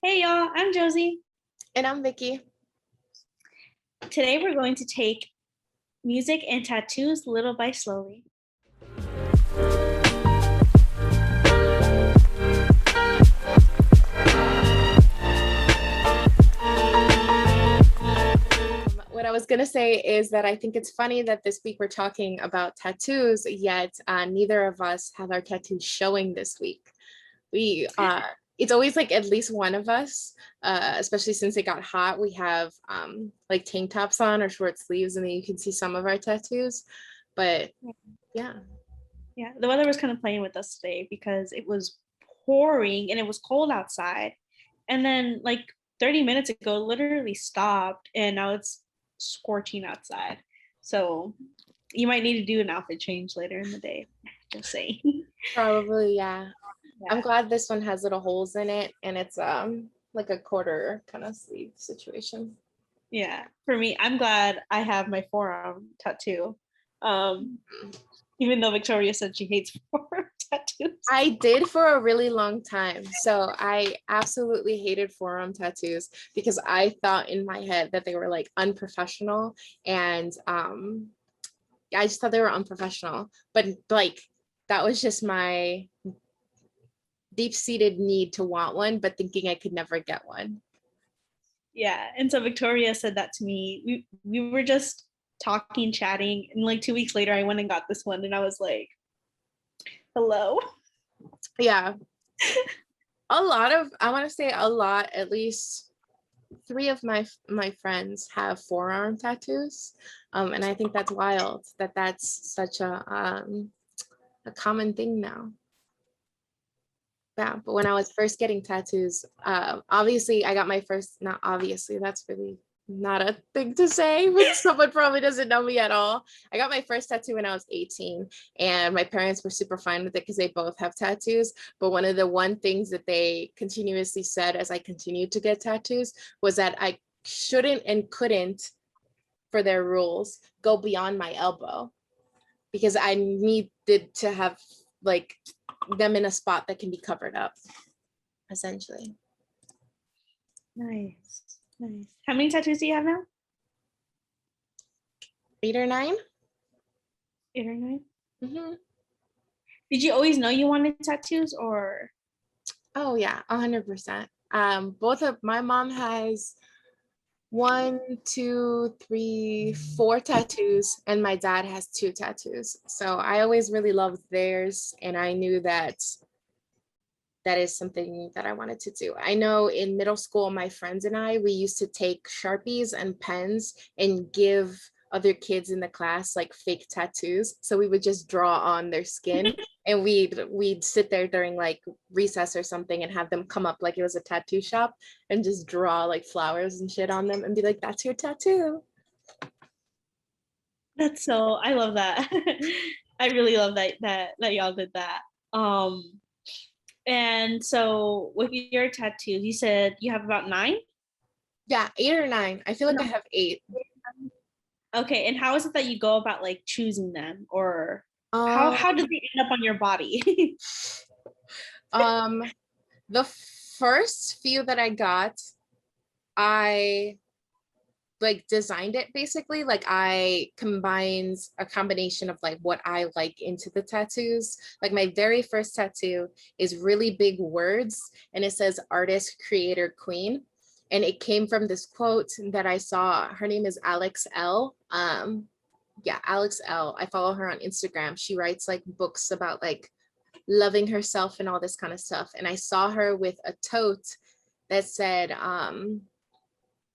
Hey y'all, I'm Josie. And I'm Vickie. Today we're going to take music and tattoos little by slowly. What I was going to say is that I think it's funny that this week we're talking about tattoos, yet neither of us have our tattoos showing this week. It's always like at least one of us, especially since it got hot, we have like tank tops on or short sleeves, and then you can see some of our tattoos. But yeah. Yeah, the weather was kind of playing with us today because it was pouring and it was cold outside. And then like 30 minutes ago, it literally stopped and now it's scorching outside. So you might need to do an outfit change later in the day. Just saying. Probably, yeah. I'm Yeah. glad this one has little holes in it and it's like a quarter kind of sleeve situation. Yeah. For me, I'm glad I have my forearm tattoo. Um, even though Victoria said she hates forearm tattoos. I did for a really long time. So I absolutely hated forearm tattoos because I thought in my head that they were like unprofessional, and I just thought they were unprofessional. But like that was just my deep-seated need to want one, but thinking I could never get one. Yeah. And so Victoria said that to me. We were just talking, chatting, and like 2 weeks later I went and got this one and I was like, hello. Yeah. A lot of, I want to say a lot, at least three of my friends have forearm tattoos, and I think that's wild that that's such a common thing now. Yeah, but when I was first getting tattoos, obviously I got my first, not obviously, that's really not a thing to say, but someone probably doesn't know me at all. I got my first tattoo when I was 18, and my parents were super fine with it because they both have tattoos. But one of the one things that they continuously said as I continued to get tattoos was that I shouldn't and couldn't, for their rules, go beyond my elbow because I needed to have like them in a spot that can be covered up, essentially. Nice. Nice. How many tattoos do you have now? 8 or 9. 8 or 9. Mm-hmm. Did you always know you wanted tattoos or? Oh yeah, 100%. Both of my mom has 1, 2, 3, 4 tattoos, and my dad has 2 tattoos. So I always really loved theirs, and I knew that that is something that I wanted to do. I know in middle school, my friends and I, we used to take Sharpies and pens and give other kids in the class like fake tattoos. So we would just draw on their skin, and we'd sit there during like recess or something and have them come up like it was a tattoo shop and just draw like flowers and shit on them and be like, that's your tattoo. That's so I love that. I really love that y'all did that. And so with your tattoos, you said you have about 9? Yeah, 8 or 9. I feel like I have 8. Okay, and how is it that you go about like choosing them or Um, how does it end up on your body? um, the first few that I got, I like designed it basically. Like I combined a combination of like what I like into the tattoos. Like my very first tattoo is really big words, and it says artist, creator, queen. And it came from this quote that I saw. Her name is Alex L. Yeah, Alex L. I follow her on Instagram. She writes like books about like loving herself and all this kind of stuff. And I saw her with a tote that said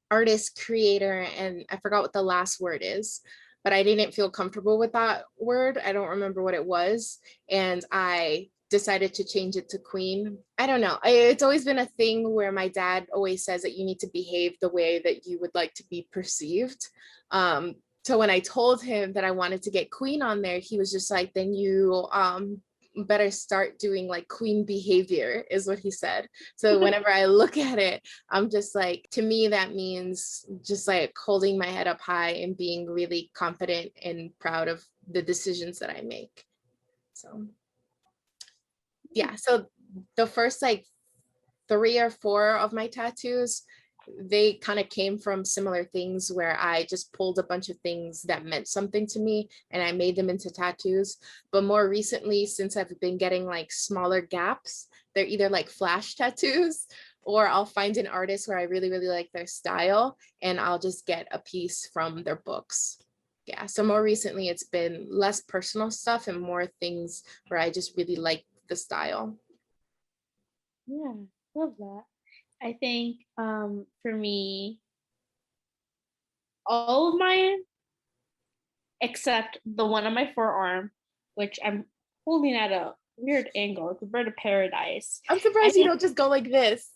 artist, creator, and I forgot what the last word is, but I didn't feel comfortable with that word. I don't remember what it was. And I decided to change it to queen. I don't know. It's always been a thing where my dad always says that you need to behave the way that you would like to be perceived. So when I told him that I wanted to get queen on there, he was just like, then you better start doing like queen behavior, is what he said. So whenever I look at it, I'm just like, to me, that means just like holding my head up high and being really confident and proud of the decisions that I make. So, yeah. So the first like 3 or 4 of my tattoos, they kind of came from similar things where I just pulled a bunch of things that meant something to me and I made them into tattoos. But more recently, since I've been getting like smaller gaps, they're either like flash tattoos, or I'll find an artist where I really, really like their style and I'll just get a piece from their books. Yeah, so more recently it's been less personal stuff and more things where I just really like the style. Yeah, love that. I think for me, all of mine except the one on my forearm, which I'm holding at a weird angle. It's a bird of paradise. I'm I surprised you think don't just go like this.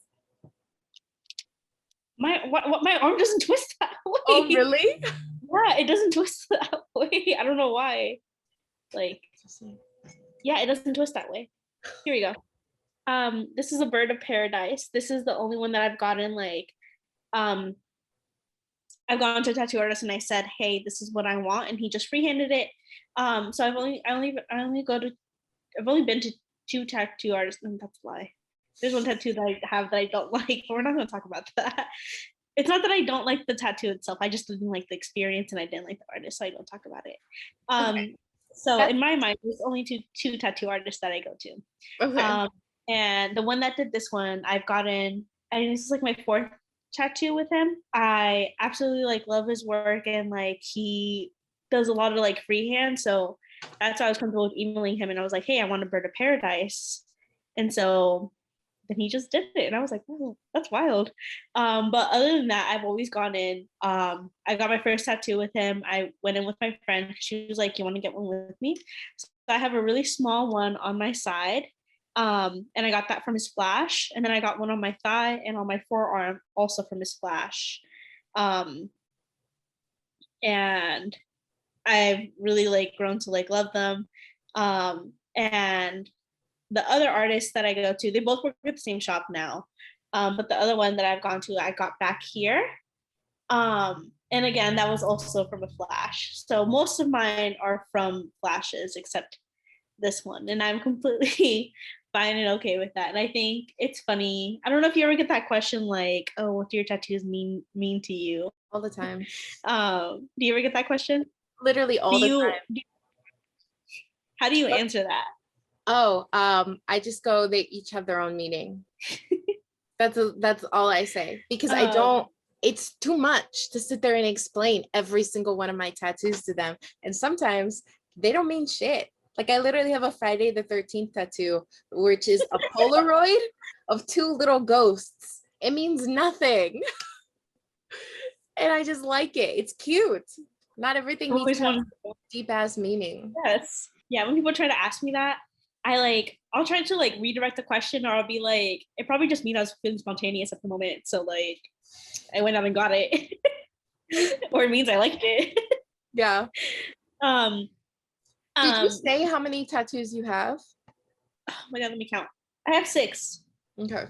what my arm doesn't twist that Oh, way. really? Yeah, it doesn't twist that way. I don't know why. Like, yeah, it doesn't twist that way. Here we go. This is a bird of paradise. This is the only one that I've gotten like um I've gone to a tattoo artist and I said, "Hey, this is what I want," and he just freehanded it. So I only go to I've only been to 2 tattoo artists, and that's a lie. There's one tattoo that I have that I don't like, but we're not going to talk about that. It's not that I don't like the tattoo itself. I just didn't like the experience, and I didn't like the artist, so I don't talk about it. Okay. So That's in my mind, there's only two tattoo artists that I go to. okay. And the one that did this one, I've gotten, and this is like my 4th tattoo with him. I absolutely like love his work, and like he does a lot of like freehand. So that's why I was comfortable with emailing him, and I was like, "Hey, I want a bird of paradise," and so then he just did it, and I was like, "Oh, that's wild." But other than that, I've always gone in. I got my first tattoo with him. I went in with my friend. She was like, "You want to get one with me?" So I have a really small one on my side. And I got that from his flash, and then I got one on my thigh and on my forearm also from his flash. Um, and I've really like grown to like love them. And the other artists that I go to, they both work at the same shop now. But the other one that I've gone to, I got back here. And again, that was also from a flash. So most of mine are from flashes, except this one, and I'm completely fine and okay with that. And I think it's funny. I don't know if you ever get that question like, "Oh, what do your tattoos mean to you?" All the time. Do you ever get that question? Literally all Do the you? time. How do you answer that? Oh, I just go, they each have their own meaning. That's all I say, because I Um, don't, it's too much to sit there and explain every single one of my tattoos to them. And sometimes they don't mean shit. Like I literally have a Friday the 13th tattoo, which is a Polaroid of 2 little ghosts. It means nothing. And I just like it. It's cute. Not everything needs always to have want. deep ass meaning. Yes. Yeah. When people try to ask me that, I'll try to like redirect the question, or I'll be like, it probably just means I was feeling spontaneous at the moment, so like I went out and got it, or it means I liked it. Yeah. um. Did you Um. say how many tattoos you have? Oh my god, let me count. I have 6. Okay.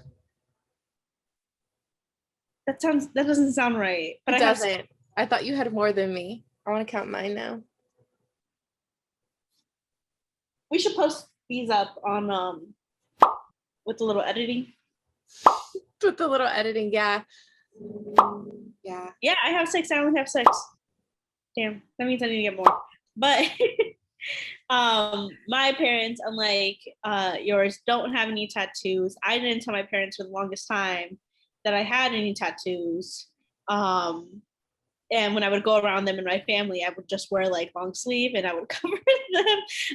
That doesn't sound right, but It I have. doesn't. I thought you had more than me. I want to count mine now. We should post these up on with a little editing. With the little editing, yeah. Yeah. Yeah, I have 6. I only have 6. Damn, that means I need to get more. But my parents, unlike yours, don't have any tattoos. I didn't tell my parents for the longest time that I had any tattoos. And when I would go around them in my family, I would just wear like long sleeve and I would cover them.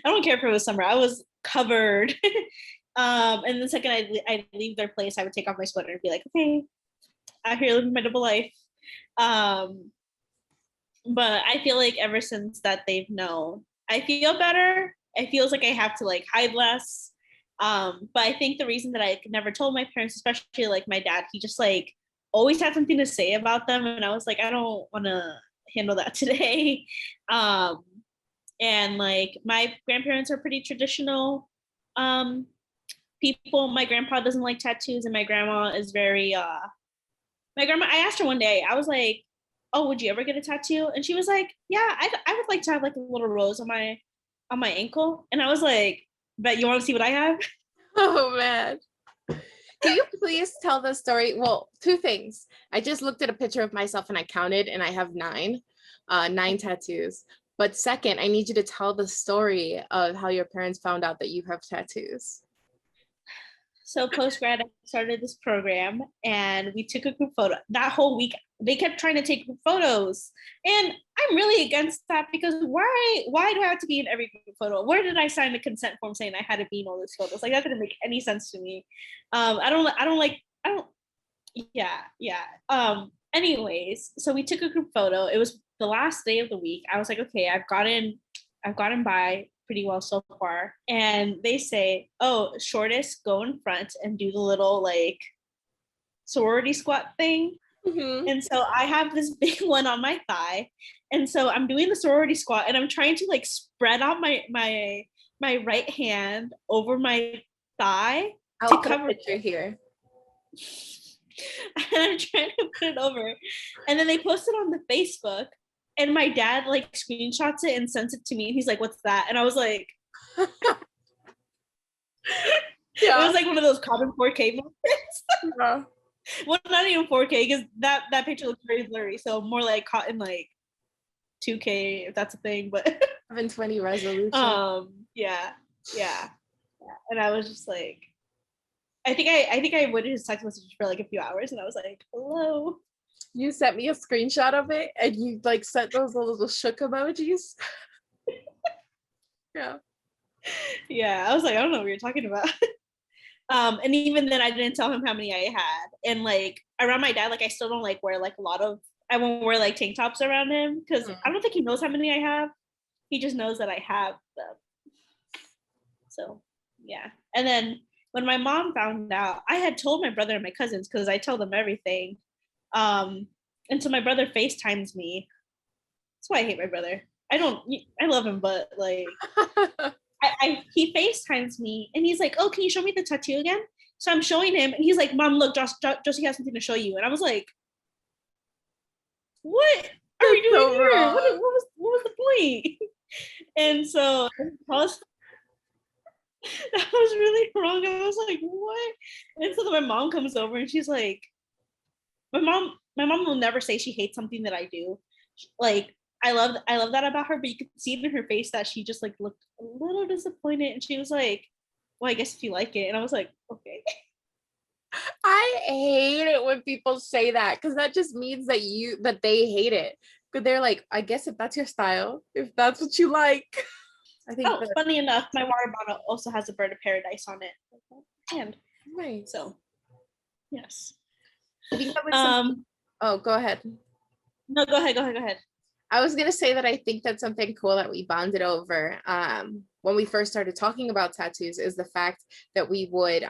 I don't care if it was summer, I was covered. And the second I'd leave their place, I would take off my sweater and be like, "Okay, out here living my double life." Um, but I feel like ever since that they've known, I feel better. It feels like I have to like hide less. But I think the reason that I never told my parents, especially like my dad, he just like always had something to say about them, and I was like, I don't want to handle that today. Um, and like my grandparents are pretty traditional um, people. My grandpa doesn't like tattoos, and my grandma is very my grandma, I asked her one day, I was like, "Oh, would you ever get a tattoo?" And she was like, "Yeah, I would like to have like a little rose on my ankle." And I was like, "Bet you want to see what I have?" Oh man. Can you please tell the story? Well, two things. I just looked at a picture of myself and I counted and I have nine tattoos. But second, I need you to tell the story of how your parents found out that you have tattoos. So post grad, I started this program, and we took a group photo. That whole week, they kept trying to take group photos, and I'm really against that because why do I have to be in every group photo? Where did I sign the consent form saying I had to be in all those photos? Like that didn't make any sense to me. I don't. Yeah. Anyways, so we took a group photo. It was the last day of the week. I was like, okay, I've gotten by pretty well so far. And they say, oh, shortest, go in front and do the little like sorority squat thing. Mhm. And so I have this big one on my thigh. And so I'm doing the sorority squat and I'm trying to like spread out my right hand over my thigh I'll to put cover a picture here. and I'm trying to put it over. And then they posted on the Facebook, and my dad like screenshots it and sends it to me. And he's like, "What's that?" And I was like, "It Yeah. was like one of those common 4K moments." Yeah. Well, not even 4K because that picture looks very blurry. So more like caught in like 2K if that's a thing. But 720 resolution. yeah. And I was just like, I waited his text message for like a few hours, and I was like, "Hello." You sent me a screenshot of it and you like sent those little shook emojis. Yeah. Yeah, I was like, I don't know what you're talking about. And even then I didn't tell him how many I had. And like around my dad, like I still don't like wear like a lot of I won't wear like tank tops around him because I don't think he knows how many I have. He just knows that I have them. So yeah. And then when my mom found out, I had told my brother and my cousins because I tell them everything. And so my brother FaceTimes me. That's why I hate my brother. I love him, but like he FaceTimes me and he's like, "Oh, can you show me the tattoo again?" So I'm showing him and he's like, "Mom, look, Josie has something to show you." And I was like, "What are we doing So here? wrong. What was the point?" And so that was really wrong. I was like, "What?" And so then my mom comes over and she's like, my mom will never say she hates something that I do. Like I love that about her, but you could see it in her face that she just like looked a little disappointed, and she was like, "Well, I guess if you like it," and I was like, "Okay." I hate it when people say that because that just means that they hate it. But they're like, I guess if that's your style, if that's what you like. I think Oh, funny enough, my water bottle also has a bird of paradise on it, and right. so yes. I think that was something. Oh, go ahead. No, go ahead, go ahead, go ahead. I was gonna say that I think that's something cool that we bonded over when we first started talking about tattoos is the fact that we would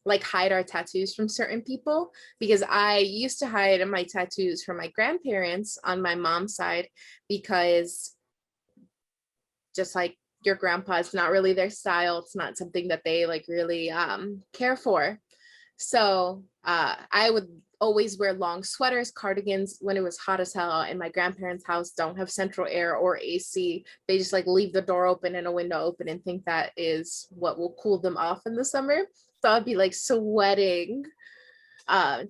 like hide our tattoos from certain people because I used to hide my tattoos from my grandparents on my mom's side because just like your grandpa, it's not really their style. It's not something that they like really care for. So I would always wear long sweaters, cardigans when it was hot as hell. And my grandparents' house don't have central air or AC. They just like leave the door open and a window open and think that is what will cool them off in the summer. So I'd be like sweating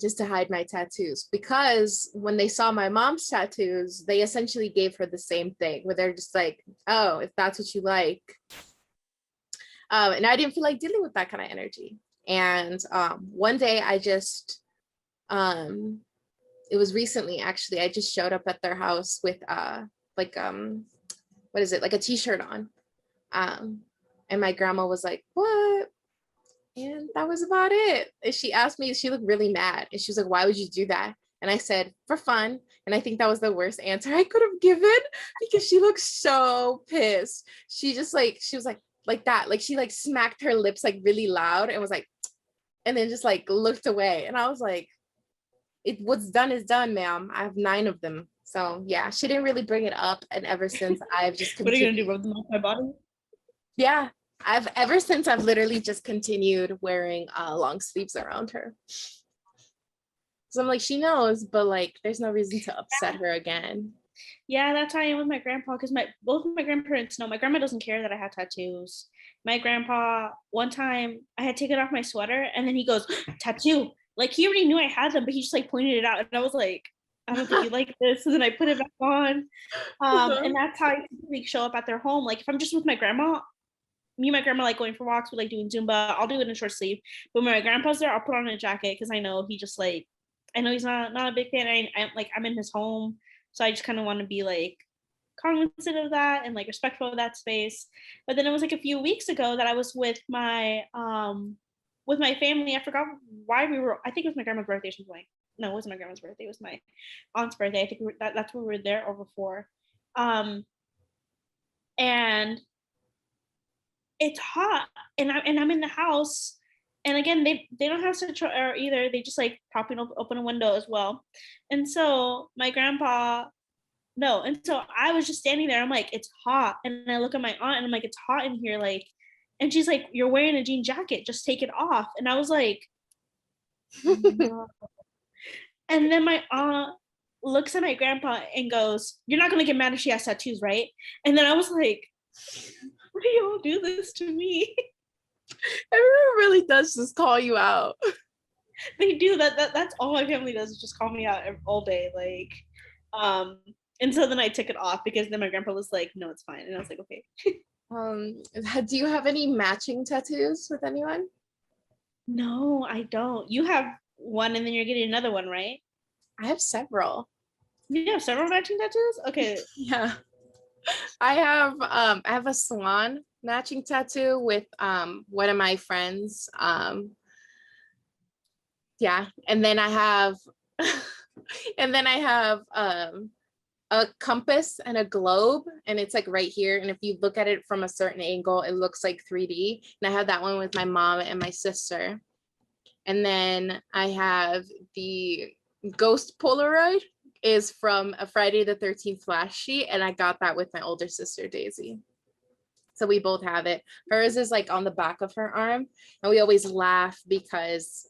just to hide my tattoos because when they saw my mom's tattoos, they essentially gave her the same thing where they're just like, oh, if that's what you like. And I didn't feel like dealing with that kind of energy. And one day I just, it was recently actually, I just showed up at their house with like, what is it? Like a t-shirt on. And my grandma was like, what? And that was about it. And she asked me, she looked really mad. And she was like, why would you do that? And I said, for fun. And I think that was the worst answer I could have given because she looked so pissed. She just like, she was like that. Like she like smacked her lips like really loud and was like, and then just like looked away. And I was like, what's done is done, ma'am. I have 9 of them. So yeah, she didn't really bring it up. And ever since I've just What are you continued. gonna do? Rub them off my body? Yeah, ever since I've literally just continued wearing long sleeves around her. So I'm like, she knows, but like, there's no reason to upset her again. Yeah, that's how I am with my grandpa because both of my grandparents know. My grandma doesn't care that I have tattoos, my grandpa, one time I had taken off my sweater and then he goes, tattoo. Like he already knew I had them, but he just like pointed it out. And I was like, I don't think you like this. And then I put it back on. And that's how I typically show up at their home. Like if I'm just with my grandma, me and my grandma like going for walks, we like doing Zumba. I'll do it in short sleeve. But when my grandpa's there, I'll put on a jacket because I know he just like I know he's not a big fan. I'm in his home, so I just kind of want to be like cognizant of that and like respectful of that space. But then it was like a few weeks ago that I was with my family. I forgot why we were. I think it was my grandma's birthday or something. No, it wasn't my grandma's birthday. It was my aunt's birthday. I think that's what we were there over for. And it's hot, and I'm in the house, and again they don't have central air either. They just like propping open a window as well, and so my grandpa no, and so I was just standing there. I'm like, it's hot, and I look at my aunt, and I'm like, it's hot in here, like, and she's like, you're wearing a jean jacket, just take it off, and I was like, no. And then my aunt looks at my grandpa and goes, you're not gonna get mad if she has tattoos, right? And then I was like, why do y'all do this to me? Everyone really does just call you out. They do that's all my family does is just call me out all day, like and so then I took it off because then my grandpa was like, no, it's fine, and I was like, okay. Do you have any matching tattoos with anyone? No, I don't. You have one and then you're getting another one, right? I have several. You have several matching tattoos? Okay. Yeah. I have a swan matching tattoo with one of my friends. Yeah, and then I have and then I have a compass and a globe, and it's like right here, and if you look at it from a certain angle it looks like 3D, and I have that one with my mom and my sister. And then I have the ghost Polaroid is from a Friday the 13th flash sheet, and I got that with my older sister Daisy. So we both have it. Hers is like on the back of her arm, and we always laugh because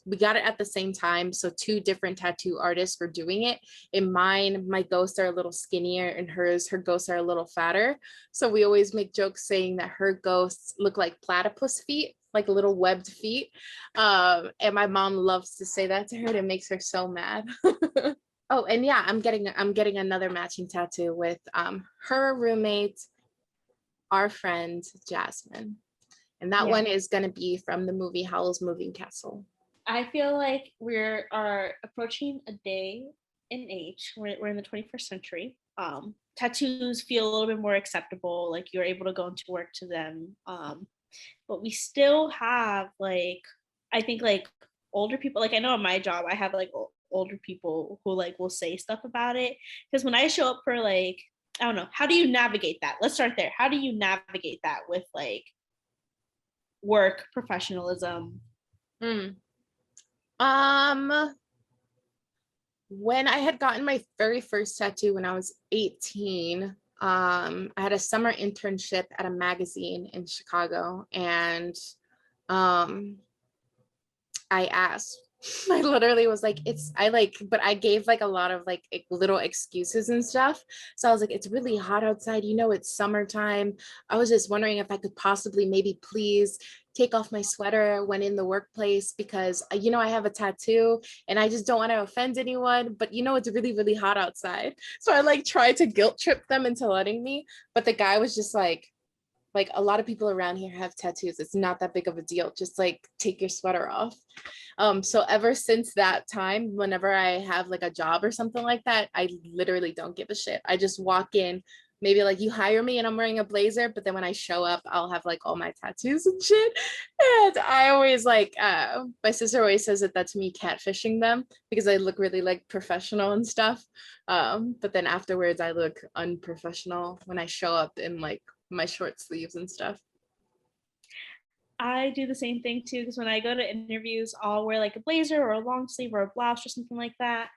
we got it at the same time. So two different tattoo artists were doing it. In mine, my ghosts are a little skinnier, and her ghosts are a little fatter. So we always make jokes saying that her ghosts look like platypus feet, like little webbed feet. And my mom loves to say that to her. It makes her so mad. Oh, and yeah, I'm getting another matching tattoo with her roommate, our friend Jasmine, and that one is going to be from the movie Howl's Moving Castle. I feel like we are approaching a day and age. We're in the 21st century. Tattoos feel a little bit more acceptable. Like you're able to go into work to them. But we still have like, I think like older people, like I know at my job, I have like older people who like will say stuff about it. Because when I show up for like, I don't know, how do you navigate that? Let's start there. How do you navigate that with like work, professionalism? When I had gotten my very first tattoo when I was 18, I had a summer internship at a magazine in Chicago, and I asked, I literally was like, but I gave like a lot of like little excuses and stuff. So I was like, it's really hot outside, it's summertime. I was just wondering if I could possibly maybe please take off my sweater when in the workplace because, I have a tattoo and I just don't want to offend anyone, but it's really, really hot outside. So I like tried to guilt trip them into letting me, but the guy was just like a lot of people around here have tattoos. It's not that big of a deal. Just like take your sweater off. So ever since that time, whenever I have like a job or something like that, I literally don't give a shit. I just walk in, maybe like you hire me and I'm wearing a blazer, but then when I show up, I'll have like all my tattoos and shit. And I always like, my sister always says that that's me catfishing them because I look really like professional and stuff. But then afterwards I look unprofessional when I show up in like my short sleeves and stuff. I do the same thing too because when I go to interviews, I'll wear like a blazer or a long sleeve or a blouse or something like that.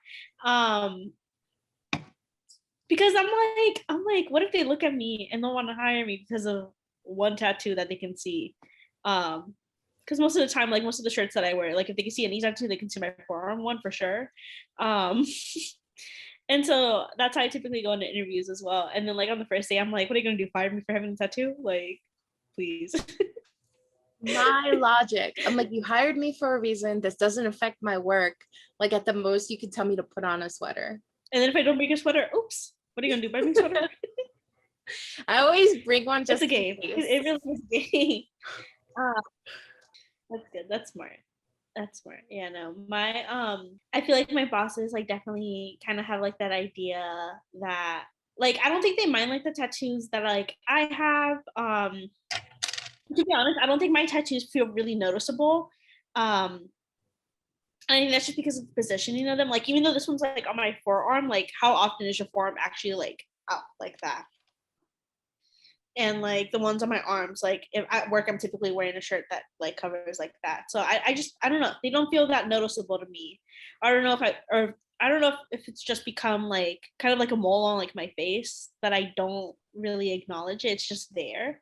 Because I'm like, what if they look at me and don't want to hire me because of one tattoo that they can see? Because most of the time, like most of the shirts that I wear, like if they can see an knee tattoo, they can see my forearm one for sure. And so that's how I typically go into interviews as well. And then like on the first day, I'm like, what are you gonna do? Fire me for having a tattoo? Like, please. My logic. I'm like, you hired me for a reason. This doesn't affect my work. Like at the most, you could tell me to put on a sweater. And then if I don't bring a sweater, oops, what are you gonna do? Buy me a sweater? I always bring one just It's a game. in case. It really is a game. That's good. That's smart. That's smart. Yeah, no. My I feel like my bosses like definitely kind of have like that idea that like I don't think they mind like the tattoos that like I have. To be honest, I don't think my tattoos feel really noticeable. Um I think that's just because of the positioning of them. Like even though this one's like on my forearm, like how often is your forearm actually like out like that? And like the ones on my arms, like if at work I'm typically wearing a shirt that like covers like that. So I just I don't know. They don't feel that noticeable to me. I don't know if I don't know if it's just become like kind of like a mole on like my face that I don't really acknowledge it. It's just there.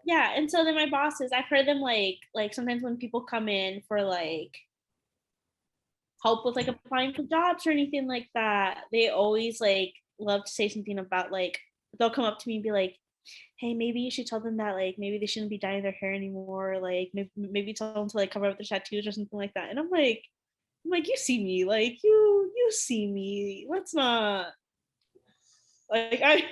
Yeah, and so then my bosses, I've heard them like sometimes when people come in for like help with like applying for jobs or anything like that, they always like love to say something about like they'll come up to me and be like, hey, maybe you should tell them that like maybe they shouldn't be dyeing their hair anymore, like maybe tell them to like cover up their tattoos or something like that. And I'm like, you see me, like you see me. Let's not like I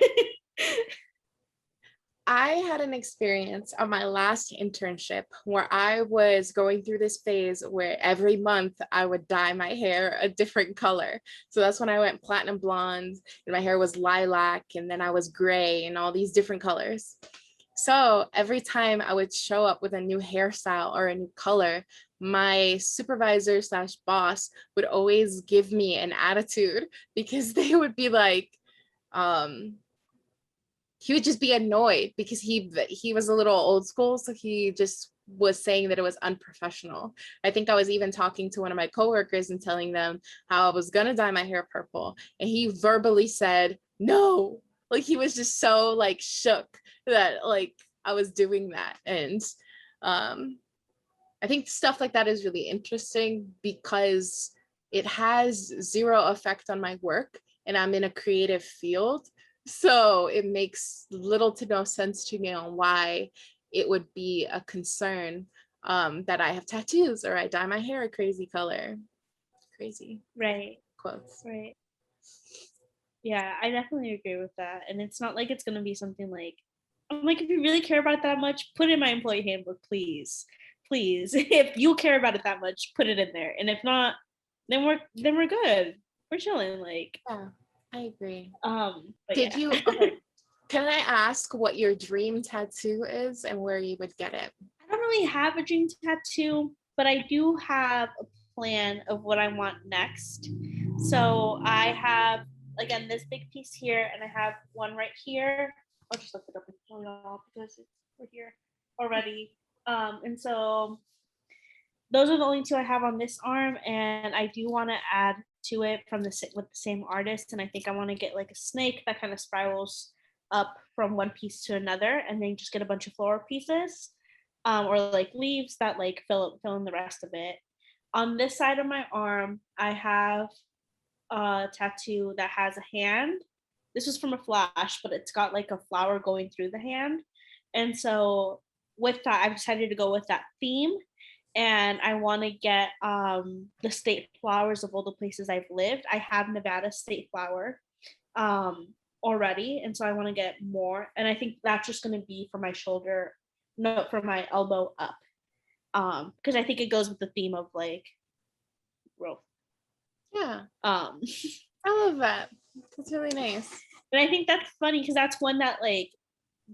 I had an experience on my last internship where I was going through this phase where every month I would dye my hair a different color. So that's when I went platinum blonde and my hair was lilac and then I was gray and all these different colors. So every time I would show up with a new hairstyle or a new color, my supervisor slash boss would always give me an attitude because they would be like, he would just be annoyed because he was a little old school, so he just was saying that it was unprofessional. I think I was even talking to one of my coworkers and telling them how I was gonna dye my hair purple, and he verbally said no. Like he was just so like shook that like I was doing that. And I think stuff like that is really interesting because it has zero effect on my work and I'm in a creative field. So it makes little to no sense to me on why it would be a concern that I have tattoos or I dye my hair a crazy color. Crazy right, quotes. right. Yeah, I definitely agree with that. And it's not like it's gonna be something like I'm like, if you really care about it that much, put it in my employee handbook, please. Please. If you care about it that much, put it in there. And if not, then we're good. We're chilling. Like, Yeah, I agree. but Did yeah. you, okay, can I ask what your dream tattoo is and where you would get it? I don't really have a dream tattoo, but I do have a plan of what I want next. So I have again this big piece here, and I have one right here. I'll just look it up and pull it off because it's right here already. And so those are the only two I have on this arm, and I do want to add to it from the with the same artist, and I think I want to get like a snake that kind of spirals up from one piece to another, and then just get a bunch of floral pieces, or like leaves that like fill in the rest of it. On this side of my arm, I have a tattoo that has a hand. This was from a flash, but it's got like a flower going through the hand, and so with that, I've decided to go with that theme, and I want to get the state flowers of all the places I've lived. I have Nevada state flower already, and so I want to get more. And I think that's just going to be for my shoulder, no, from my elbow up, because I think it goes with the theme of like growth. Yeah, Um, I love that. That's really nice. and I think that's funny because that's one that like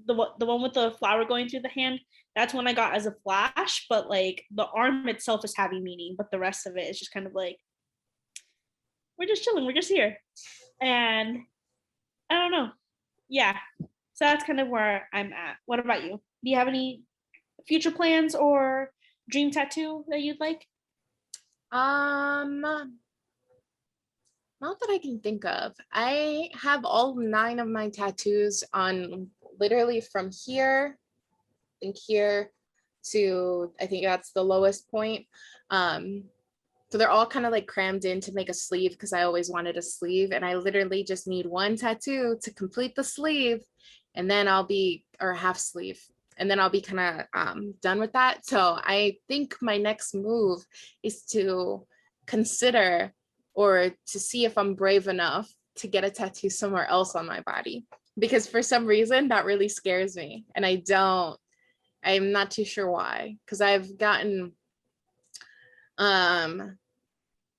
the one with the flower going through the hand. That's one I got as a flash, but like the arm itself is having meaning, but the rest of it is just kind of like we're just chilling, we're just here, and I don't know. Yeah, so that's kind of where I'm at. What about you? Do you have any future plans or dream tattoo that you'd like? Not that I can think of. I have all 9 of my tattoos on literally from here, I think here to I think that's the lowest point. So they're all kind of like crammed in to make a sleeve because I always wanted a sleeve, and I literally just need one tattoo to complete the sleeve, and then I'll be or half sleeve, and then I'll be kind of done with that. So I think my next move is to consider or to see if I'm brave enough to get a tattoo somewhere else on my body, because for some reason that really scares me, and I'm not too sure why, because I've gotten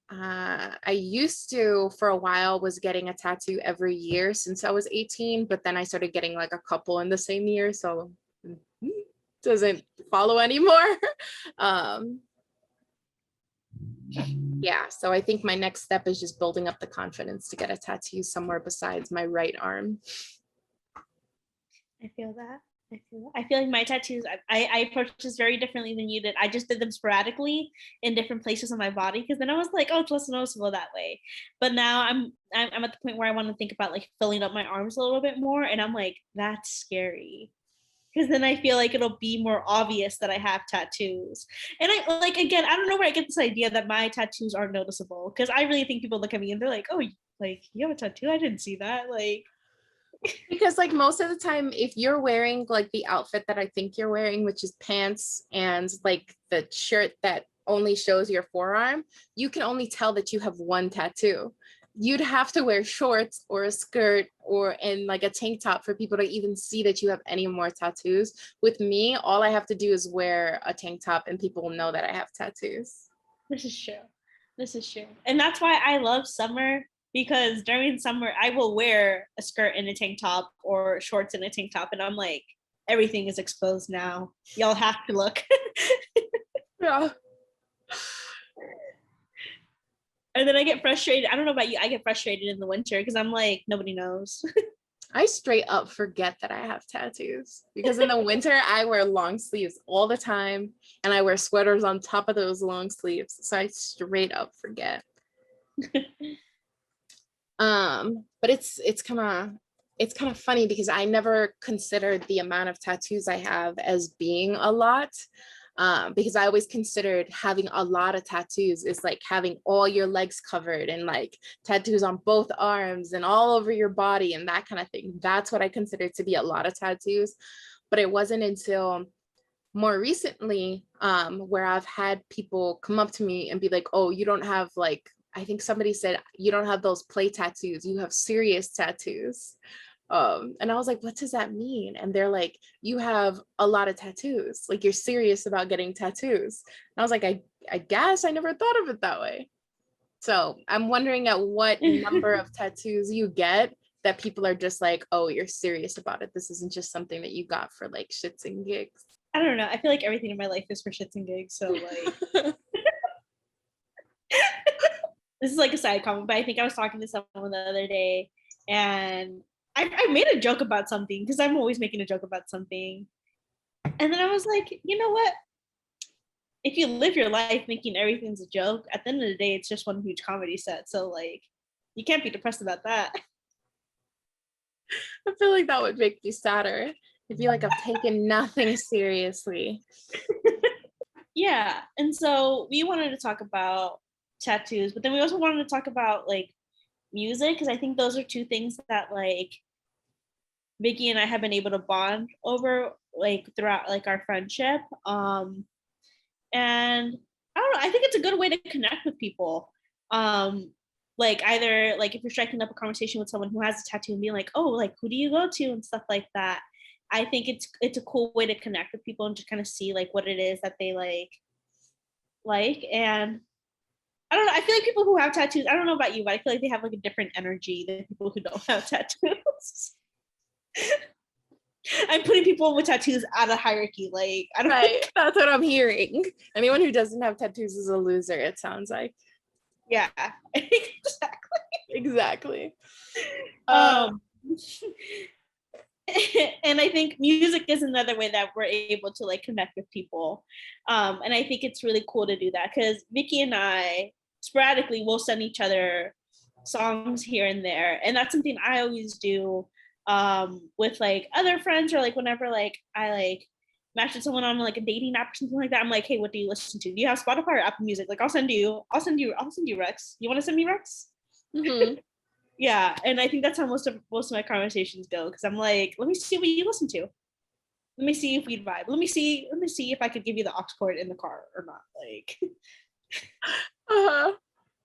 I used to, for a while, was getting a tattoo every year since I was 18, but then I started getting like a couple in the same year, so doesn't follow anymore. um yeah, so I think my next step is just building up the confidence to get a tattoo somewhere besides my right arm. I feel that. I feel like my tattoos, I approached this very differently than you did. I just did them sporadically in different places on my body, because then I was like, oh, it's less noticeable that way. But now I'm at the point where I want to think about like filling up my arms a little bit more, and I'm like, that's scary, because then I feel like it'll be more obvious that I have tattoos. And I like, again, I don't know where I get this idea that my tattoos are noticeable, because I really think people look at me and they're like, oh, like you have a tattoo? I didn't see that. Like, because like most of the time, if you're wearing like the outfit that I think you're wearing, which is pants and like the shirt that only shows your forearm, you can only tell that you have one tattoo. You'd have to wear shorts or a skirt or in like a tank top for people to even see that you have any more tattoos. With me, all I have to do is wear a tank top and people will know that I have tattoos. this is true. This is true. And that's why I love summer, because during summer I will wear a skirt and a tank top or shorts and a tank top, and I'm like, everything is exposed now. Y'all have to look. Yeah. And then I get frustrated. I don't know about you. I get frustrated in the winter because I'm like, nobody knows. I straight up forget that I have tattoos, because in the winter I wear long sleeves all the time and I wear sweaters on top of those long sleeves. So I straight up forget. But it's kind of funny because I never considered the amount of tattoos I have as being a lot. Because I always considered having a lot of tattoos is like having all your legs covered and like tattoos on both arms and all over your body and that kind of thing. That's what I considered to be a lot of tattoos. But it wasn't until more recently where I've had people come up to me and be like, oh, you don't have like, I think somebody said, you don't have those play tattoos, you have serious tattoos. And I was like, what does that mean? And they're like, you have a lot of tattoos, like you're serious about getting tattoos. And I was like, I guess I never thought of it that way. So I'm wondering at what number of tattoos you get that people are just like, oh, you're serious about it. This isn't just something that you got for like shits and gigs. I don't know. I feel like everything in my life is for shits and gigs. So like, this is like a side comment, but I think I was talking to someone the other day, and I made a joke about something, because I'm always making a joke about something. And then I was like, you know what? If you live your life thinking everything's a joke, at the end of the day, it's just one huge comedy set. So like, you can't be depressed about that. I feel like that would make me sadder. I feel like I've taken nothing seriously. Yeah. And so we wanted to talk about tattoos, but then we also wanted to talk about like music, because I think those are two things that like Vickie and I have been able to bond over like throughout like our friendship. And I don't know, I think it's a good way to connect with people. Like either like if you're striking up a conversation with someone who has a tattoo and being like, oh, like who do you go to and stuff like that. I think it's a cool way to connect with people and to kind of see like what it is that they like. And I don't know, I feel like people who have tattoos, I don't know about you, but I feel like they have like a different energy than people who don't have tattoos. I'm putting people with tattoos out of hierarchy. Like, I don't Right. That's what I'm hearing. Anyone who doesn't have tattoos is a loser, it sounds like. Yeah, exactly. Exactly. Um, and I think music is another way that we're able to like connect with people. And I think it's really cool to do that, because Vickie and I sporadically will send each other songs here and there. And that's something I always do with like other friends, or like whenever like I like match with someone on like a dating app or something like that. I'm like, hey, what do you listen to? Do you have Spotify or Apple Music? Like I'll send you Rex. You want to send me Rex? Mm-hmm. Yeah, and I think that's how most of my conversations go, because I'm like, let me see what you listen to. let me see if we'd vibe. Let me see if I could give you the aux cord in the car or not. Like, Uh-huh.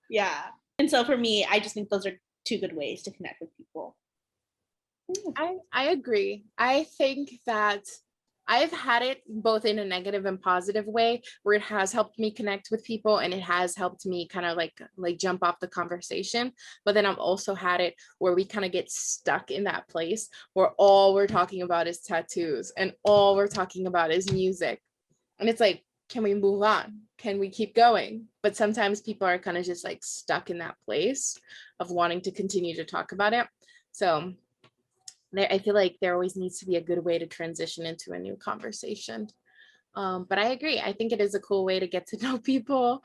yeah. And so for me, I just think those are two good ways to connect with people. I agree. I think that I've had it both in a negative and positive way where it has helped me connect with people and it has helped me kind of like jump off the conversation. But then I've also had it where we kind of get stuck in that place where all we're talking about is tattoos and all we're talking about is music. And it's like, can we move on? Can we keep going? But sometimes people are kind of just like stuck in that place of wanting to continue to talk about it. So I feel like there always needs to be a good way to transition into a new conversation. But I agree. I think it is a cool way to get to know people.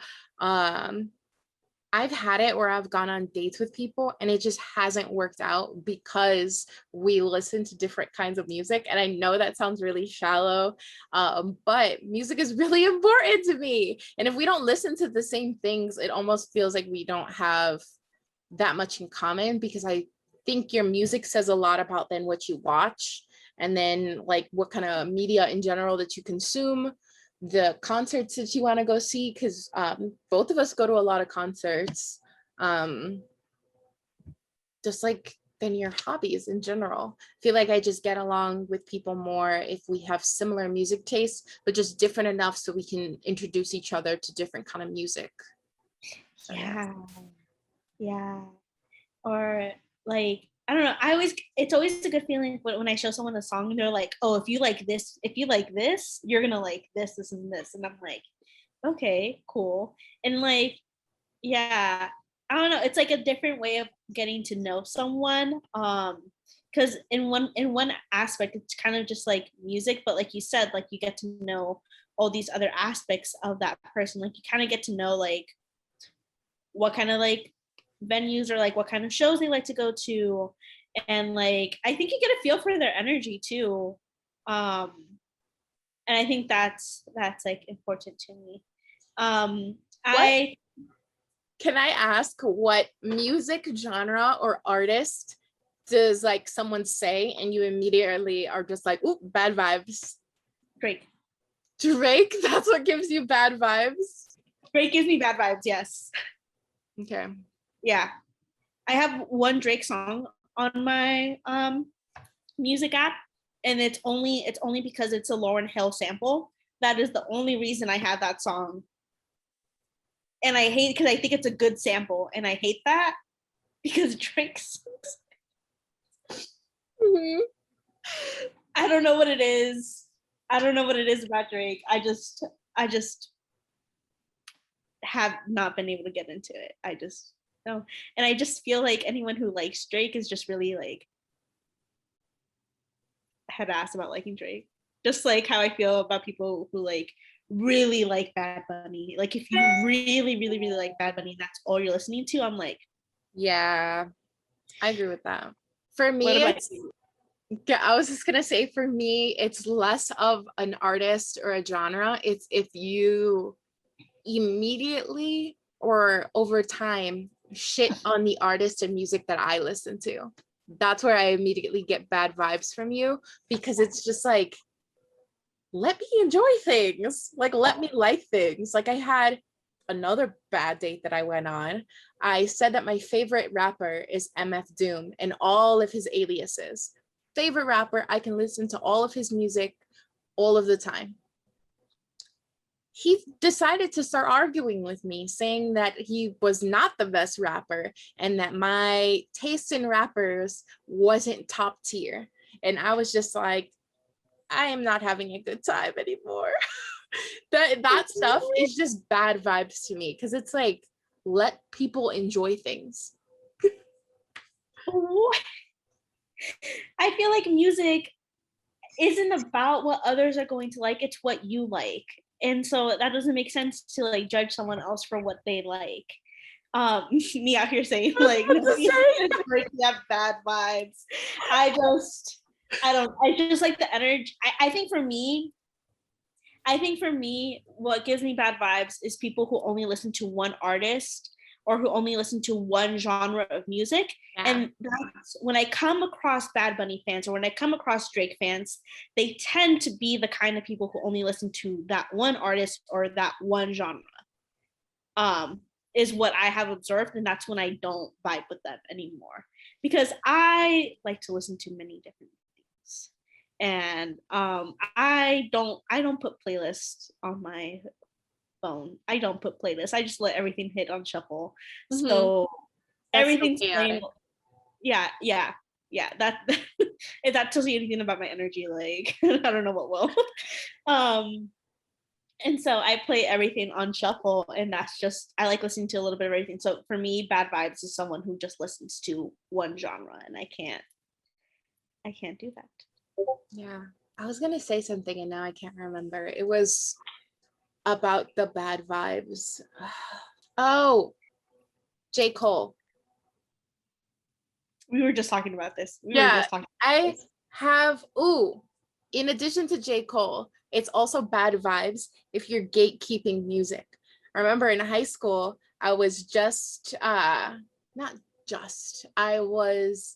I've had it where I've gone on dates with people and it just hasn't worked out because we listen to different kinds of music. And I know that sounds really shallow, but music is really important to me. And if we don't listen to the same things, it almost feels like we don't have that much in common, because I think your music says a lot about then what you watch and then like what kind of media in general that you consume, the concerts that you want to go see, because both of us go to a lot of concerts, just like then your hobbies in general. I feel like I just get along with people more if we have similar music tastes, but just different enough so we can introduce each other to different kind of music. So Yeah. Yeah. Or like, I don't know. It's always a good feeling when I show someone a song and they're like, oh, if you like this, you're gonna like this, and this. And I'm like, okay, cool. And like, yeah, I don't know. It's like a different way of getting to know someone. Because in one aspect, it's kind of just like music, but like you said, like you get to know all these other aspects of that person. Like you kind of get to know like what kind of like venues or like what kind of shows they like to go to, and like I think you get a feel for their energy too, um and I think that's like important to me. what I can I ask, what music genre or artist does like someone say and you immediately are just like, ooh, bad vibes? Drake. Drake? That's what gives you bad vibes? Drake gives me bad vibes, yes. Okay. Yeah, I have one Drake song on my music app, and it's only because it's a Lauryn Hill sample. That is the only reason I have that song, and I hate because I think it's a good sample, and I hate that because Drake's. Mhm. I don't know what it is. I don't know what it is about Drake. I just have not been able to get into it. I just no, and I just feel like anyone who likes Drake is just really like head ass about liking Drake. Just like how I feel about people who like really like Bad Bunny. Like if you really, really, really like Bad Bunny, that's all you're listening to. I'm like, Yeah, I agree with that. For what me, about it's, you? yeah, I was just gonna say, for me, it's less of an artist or a genre. It's if you immediately or over time shit on the artist and music that I listen to. That's where I immediately get bad vibes from you, because it's just like, let me enjoy things. Like, let me like things. Like, I had another bad date that I went on. I said that my favorite rapper is MF Doom and all of his aliases. Favorite rapper, I can listen to all of his music all of the time. He decided to start arguing with me, saying that he was not the best rapper and that my taste in rappers wasn't top tier. And I was just like, I am not having a good time anymore. That stuff is just bad vibes to me, because it's like, let people enjoy things. I feel like music isn't about what others are going to like, it's what you like. And so that doesn't make sense to like judge someone else for what they like. Me out here saying like have bad vibes. I just like the energy. I think for me, what gives me bad vibes is people who only listen to one artist or who only listen to one genre of music. Yeah. And that's when I come across Bad Bunny fans or when I come across Drake fans, they tend to be the kind of people who only listen to that one artist or that one genre. Is what I have observed, and that's when I don't vibe with them anymore, because I like to listen to many different things, and I don't put playlists on my phone. I don't put playlists. I just let everything hit on shuffle. Mhm. So That's so everything's playing. chaotic. Yeah, yeah, yeah. That if that tells you anything about my energy, like I don't know what will. um and so I play everything on shuffle, and that's just I like listening to a little bit of everything. So for me, Bad Vibes is someone who just listens to one genre, and I can't do that. Yeah. I was gonna say something and now I can't remember. It was about the bad vibes. Oh, J. Cole. We were just talking about this. We were Yeah, just talking about I this. have, ooh, in addition to J. Cole, it's also bad vibes if you're gatekeeping music. I remember in high school, I was just, not just, I was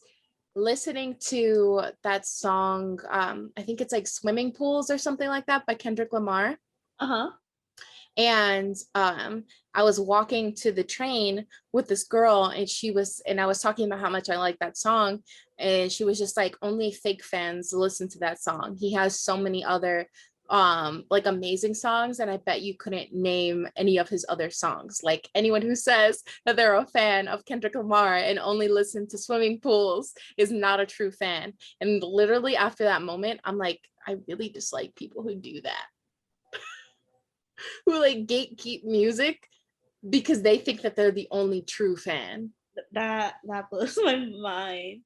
listening to that song. I think it's like Swimming Pools or something like that by Kendrick Lamar. Uh-huh. And I was walking to the train with this girl, and I was talking about how much I like that song, and she was just like, only fake fans listen to that song. He has so many other like amazing songs, and I bet you couldn't name any of his other songs. Like, anyone who says that they're a fan of Kendrick Lamar and only listen to Swimming Pools is not a true fan. And literally after that moment, I'm like, I really dislike people who do that, who like gatekeep music because they think that they're the only true fan. That blows my mind.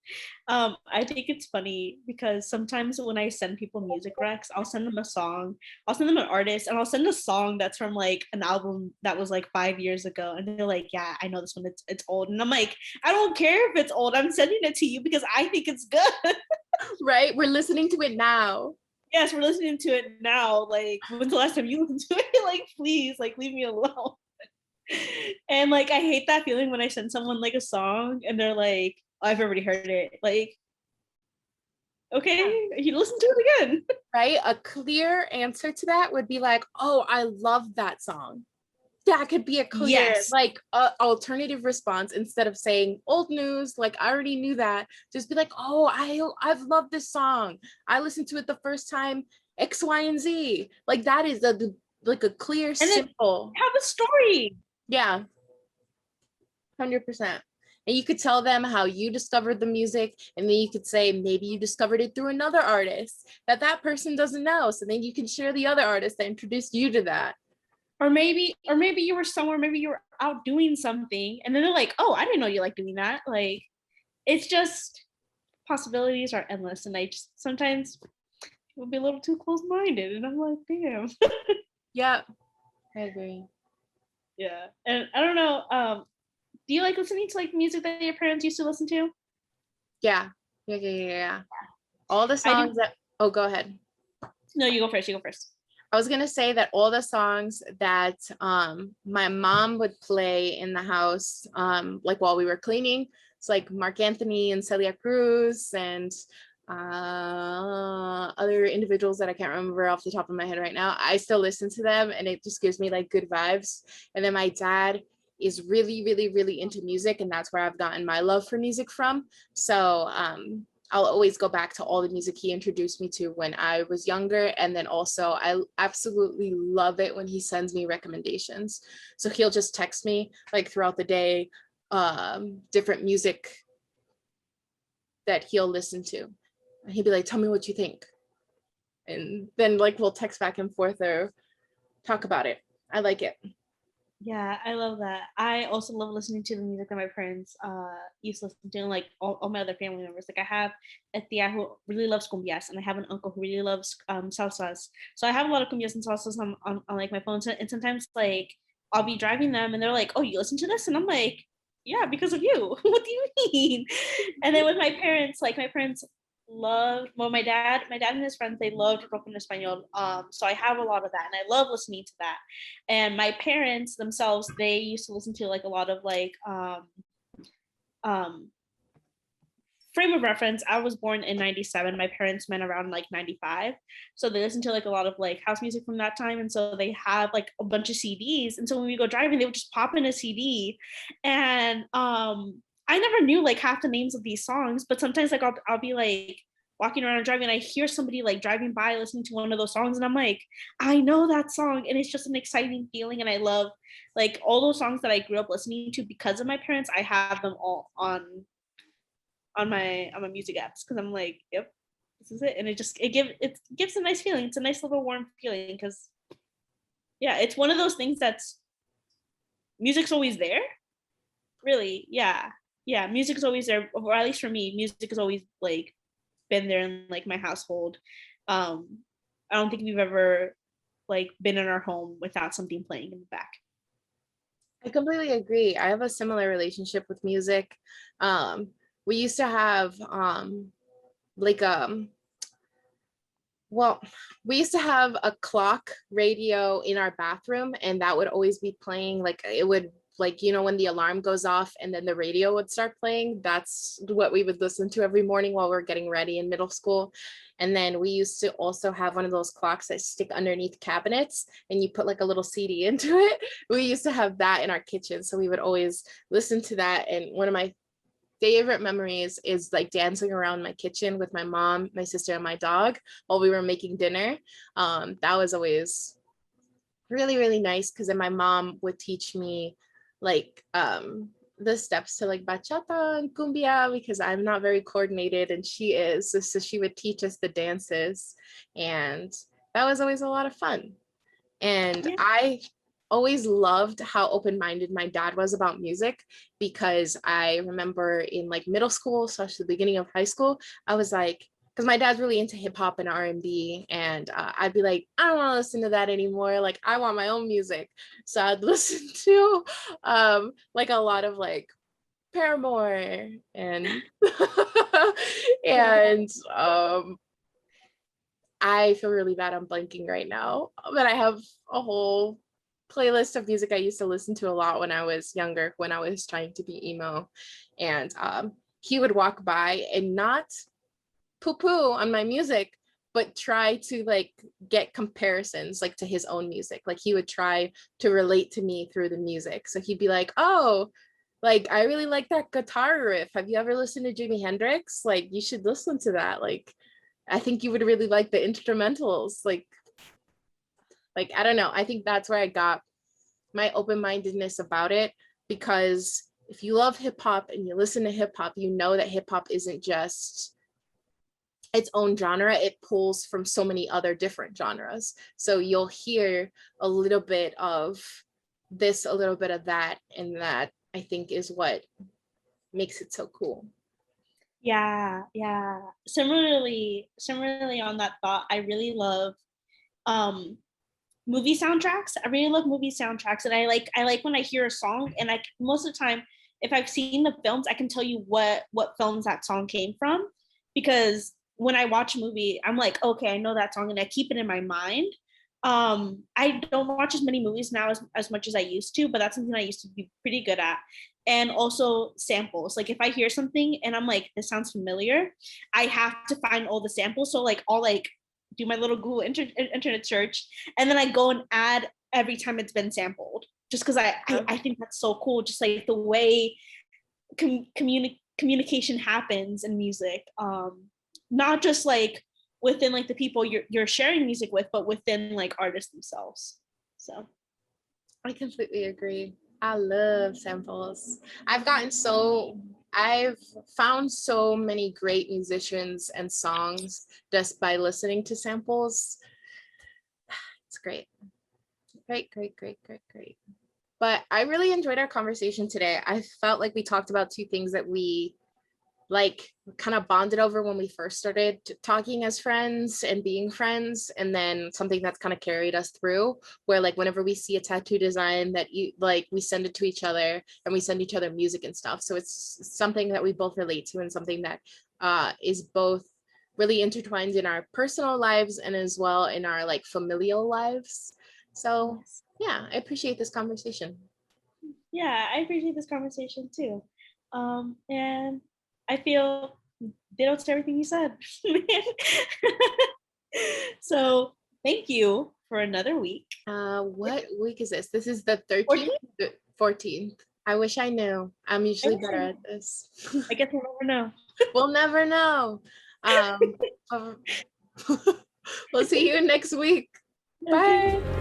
I think it's funny because sometimes when I send people music recs, I'll send them a song, I'll send them an artist, and I'll send a song that's from like an album that was like 5 years ago, and they're like, "Yeah, I know this one. It's old," and I'm like, "I don't care if it's old. I'm sending it to you because I think it's good." Right? We're listening to it now. Yes, we're listening to it now. Like, when's the last time you listened to it? Like, please, like, leave me alone. And like I hate that feeling when I send someone like a song and they're like, oh, I've already heard it. Like, okay, you listen to it again. Right? A clear answer to that would be like, oh, I love that song. That could be a clear, Yes. like, alternative response instead of saying old news. Like, I already knew that. Just be like, oh, I've loved this song. I listened to it the first time X, Y, and Z. Like, that is like a clear, And then simple. have a story. Yeah, 100%. And you could tell them how you discovered the music, and then you could say maybe you discovered it through another artist that person doesn't know. So then you can share the other artist that introduced you to that. Or maybe you were somewhere, maybe you were out doing something, and then they're like, oh, I didn't know you like doing that. Like, it's just possibilities are endless, and I just sometimes will be a little too close-minded, and I'm like, damn. Yeah, I agree. Yeah. And I don't know, do you like listening to like music that your parents used to listen to? Yeah. All the I do. songs that, oh, go ahead. No, you go first. You go first. I was gonna say that all the songs that my mom would play in the house, like while we were cleaning, it's like Mark Anthony and Celia Cruz and other individuals that I can't remember off the top of my head right now. I still listen to them, and it just gives me like good vibes. And then my dad is really, really, really into music, and that's where I've gotten my love for music from. So I'll always go back to all the music he introduced me to when I was younger. And then also, I absolutely love it when he sends me recommendations. So he'll just text me like throughout the day, different music that he'll listen to. And he'd be like, tell me what you think. And then like we'll text back and forth or talk about it. I like it. Yeah, I love that. I also love listening to the music that my parents used to listen to, and like all my other family members. Like I have a tia who really loves cumbias, and I have an uncle who really loves salsas. So I have a lot of cumbias and salsas on like my phone. And sometimes like I'll be driving them, and they're like, "Oh, you listen to this?" And I'm like, "Yeah, because of you." What do you mean? And then with my parents, like my parents loved, well, my dad and his friends, they loved rock en español. So I have a lot of that and I love listening to that. And my parents themselves, they used to listen to like a lot of like um frame of reference, I was born in 97. My parents met around like 95. So they listen to like a lot of like house music from that time. And so they have like a bunch of CDs. And so when we go driving, they would just pop in a CD. And I never knew like half the names of these songs, but sometimes like I'll be like walking around and driving and I hear somebody like driving by listening to one of those songs and I'm like, I know that song. And it's just an exciting feeling. And I love like all those songs that I grew up listening to because of my parents. I have them all on my music apps because I'm like, yep, this is it, and it gives a nice feeling. It's a nice little warm feeling because yeah, it's one of those things that's music's always there. Really, yeah, yeah, music's always there, or at least for me, music has always like been there in like my household. I don't think we've ever like been in our home without something playing in the back. I completely agree. I have a similar relationship with music. Um, we used to have like well, we used to have a clock radio in our bathroom, and that would always be playing. Like it would, like, you know, when the alarm goes off and then the radio would start playing, that's what we would listen to every morning while we are getting ready in middle school. And then we used to also have one of those clocks that stick underneath cabinets and you put like a little CD into it. We used to have that in our kitchen. So we would always listen to that. And one of my favorite memories is like dancing around my kitchen with my mom, my sister, and my dog while we were making dinner. That was always really, really nice because then my mom would teach me like the steps to like bachata and cumbia because I'm not very coordinated and she is. So she would teach us the dances, and that was always a lot of fun. And Yeah. I always loved how open-minded my dad was about music, because I remember in like middle school, slash the beginning of high school, I was like, because my dad's really into hip hop and R&B, and I'd be like, I don't want to listen to that anymore. Like, I want my own music. So I'd listen to like a lot of like Paramore and and I feel really bad I'm blanking right now, but I have a whole playlist of music I used to listen to a lot when I was younger, when I was trying to be emo. And he would walk by and not poo-poo on my music, but try to like get comparisons like to his own music. Like he would try to relate to me through the music. So he'd be like, oh, like I really like that guitar riff. Have you ever listened to Jimi Hendrix? Like you should listen to that. Like I think you would really like the instrumentals. Like I don't know. I think that's where I got my open-mindedness about it, because if you love hip hop and you listen to hip hop, you know that hip hop isn't just its own genre. It pulls from so many other different genres. So you'll hear a little bit of this, a little bit of that, and that I think is what makes it so cool. Yeah, yeah. Similarly on that thought, I really love um movie soundtracks. I really love movie soundtracks, and I like when I hear a song, and I most of the time, if I've seen the films, I can tell you what films that song came from, because when I watch a movie, I'm like, okay, I know that song, and I keep it in my mind. I don't watch as many movies now as much as I used to, but that's something I used to be pretty good at. And also samples. Like if I hear something and I'm like, this sounds familiar, I have to find all the samples. So like I'll like do my little Google internet search, and then I go and add every time it's been sampled. Just because I think that's so cool. Just like the way communication happens in music, not just like within like the people you're sharing music with, but within like artists themselves. So I completely agree. I love samples. I've found so many great musicians and songs just by listening to samples. It's great. Great, great, great, great, great. But I really enjoyed our conversation today. I felt like we talked about two things that we like kind of bonded over when we first started talking as friends and being friends, and then something that's kind of carried us through, where like whenever we see a tattoo design that you like, we send it to each other and we send each other music and stuff. So it's something that we both relate to, and something that is both really intertwined in our personal lives and as well in our like familial lives. So Yes. yeah, I appreciate this conversation. Yeah, I appreciate this conversation too. And I feel ditto to everything you said. So thank you for another week. What week is this? This is the 13th, 14th? the 14th. I wish I knew. I'm I usually guess, better at this. I guess we'll never know. We'll never know. Um, we'll see you next week. Okay. Bye.